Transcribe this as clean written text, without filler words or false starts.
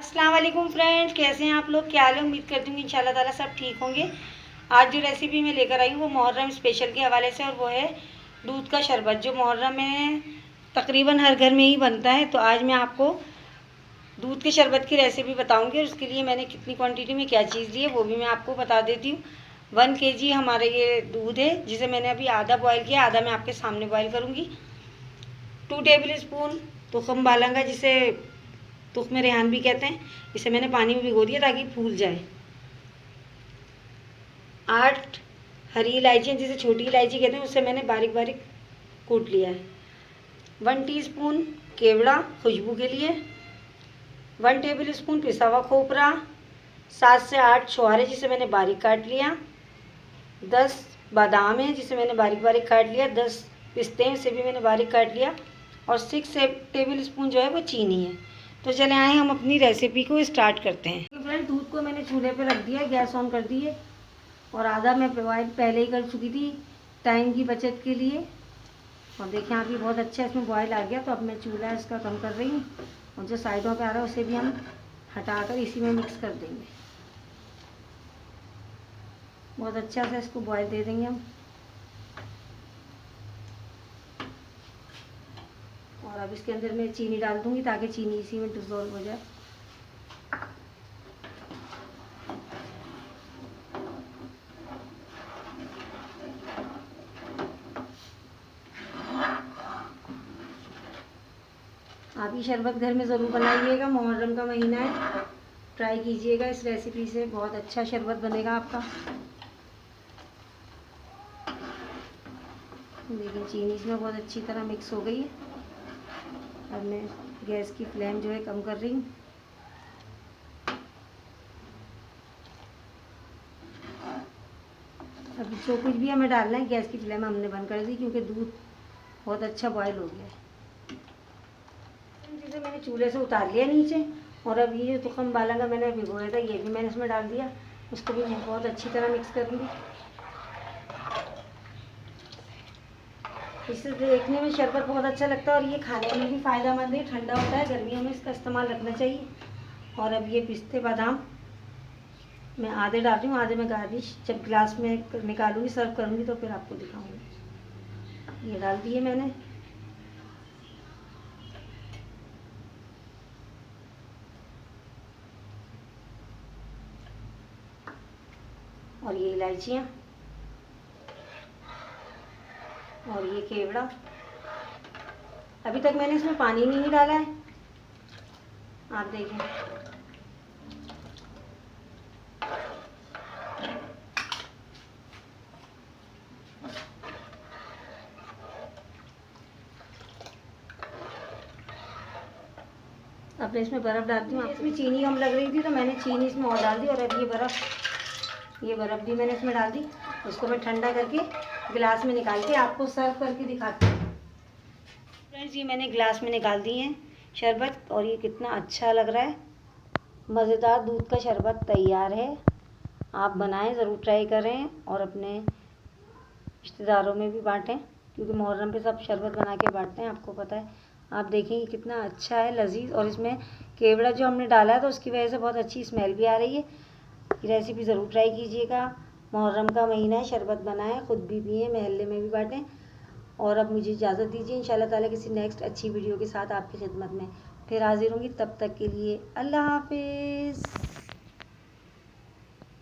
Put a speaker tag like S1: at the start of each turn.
S1: अस्सलाम वालेकुम फ्रेंड्स, कैसे हैं आप लोग? क्या हाल है? उम्मीद करती हूँ इंशाल्लाह ताला सब ठीक होंगे। आज जो रेसिपी मैं लेकर आई हूँ वो मुहर्रम स्पेशल के हवाले से, और वो है दूध का शरबत, जो मुहर्रम में तकरीबन हर घर में ही बनता है। तो आज मैं आपको दूध के शरबत की रेसिपी बताऊँगी, और उसके लिए मैंने कितनी क्वान्टिटी में क्या चीज़ ली है वो भी मैं आपको बता देती हूँ। 1 kg हमारा ये दूध है, जिसे मैंने अभी आधा बॉयल किया, आधा मैं आपके सामने बॉयल करूँगी। 2 टेबल स्पून तुखम बालंगा, जिसे तुख्म रेहान भी कहते हैं, इसे मैंने पानी में भिगो दिया ताकि फूल जाए। 8 हरी इलायचियाँ, जिसे छोटी इलायची कहते हैं, उसे मैंने बारीक बारीक कूट लिया है। 1 टीस्पून केवड़ा खुशबू के लिए। 1 टेबल स्पून पिसा हुआ खोपरा। 7 से 8 छुहारे, जिसे मैंने बारीक काट लिया। 10 बादाम है, जिसे मैंने बारीक बारीक काट लिया। 10 पिस्ते हैं, इसे भी मैंने बारीक काट लिया। और 6 टेबल स्पून जो है वो चीनी है। तो चले आए हम अपनी रेसिपी को स्टार्ट करते हैं। तो फ्रेंड, दूध को मैंने चूल्हे पे रख दिया, गैस ऑन कर दी है, और आधा मैं बॉयल पहले ही कर चुकी थी टाइम की बचत के लिए। और देखिए यहाँ भी बहुत अच्छा इसमें बॉयल आ गया। तो अब मैं चूल्हा इसका कम कर रही हूँ, और जो साइडों पे आ रहा है उसे भी हम हटाकर इसी में मिक्स कर देंगे। बहुत अच्छा से इसको बॉयल दे देंगे हम। और अब इसके अंदर मैं चीनी डाल दूँगी ताकि चीनी इसी में डिसॉल्व हो जाए। आप ये शरबत घर में ज़रूर बनाइएगा, मुहर्रम का महीना है, ट्राई कीजिएगा इस रेसिपी से, बहुत अच्छा शरबत बनेगा आपका। देखिए चीनी इसमें बहुत अच्छी तरह मिक्स हो गई है। अब मैं गैस की फ्लेम जो है कम कर रही हूँ। अब जो कुछ भी हमें डालना है, गैस की फ्लेम हमने बंद कर दी, क्योंकि दूध बहुत अच्छा बॉयल हो गया है। चीज़ें मैंने चूल्हे से उतार लिया नीचे, और अब ये जो तुखम बालंगा मैंने भिगोया था ये भी मैंने इसमें डाल दिया। उसको भी मैं बहुत अच्छी तरह मिक्स कर दूँगी। इससे देखने में शरबत बहुत अच्छा लगता है, और ये खाने में भी फ़ायदेमंद है, ठंडा होता है, गर्मियों में इसका इस्तेमाल रखना चाहिए। और अब ये पिस्ते बादाम मैं आधे डाल रही हूँ, आधे में गार्निश जब गिलास में निकालूंगी, सर्व करूँगी तो फिर आपको दिखाऊंगी। ये डाल दिए मैंने। और ये इलायचियाँ, और ये केवड़ा। अभी तक मैंने इसमें पानी नहीं डाला है, आप देखें। अब मैं इसमें बर्फ़ डालती हूँ। इसमें चीनी कम लग रही थी तो मैंने चीनी इसमें और डाल दी, और अब ये बर्फ़ भी मैंने इसमें डाल दी। उसको मैं ठंडा करके गिलास में निकाल के आपको सर्व करके दिखाती हूँ। फ्रेंड्स, ये मैंने गिलास में निकाल दी है शरबत, और ये कितना अच्छा लग रहा है। मज़ेदार दूध का शरबत तैयार है। आप बनाएं, ज़रूर ट्राई करें, और अपने रिश्तेदारों में भी बांटें, क्योंकि मुहर्रम पे सब शरबत बना के बांटते हैं, आपको पता है। आप देखें कितना अच्छा है, लजीज, और इसमें केवड़ा जो हमने डाला है तो उसकी वजह से बहुत अच्छी स्मेल भी आ रही है। ये रेसिपी ज़रूर ट्राई कीजिएगा। मुहर्रम का महीना है, शरबत बनाएं, ख़ुद भी पिएँ, महल्ले में भी बांटें। और अब मुझे इजाज़त दीजिए, इंशाल्लाह ताला किसी नेक्स्ट अच्छी वीडियो के साथ आपकी खिदमत में फिर हाजिर होंगी। तब तक के लिए अल्लाह हाफिज़।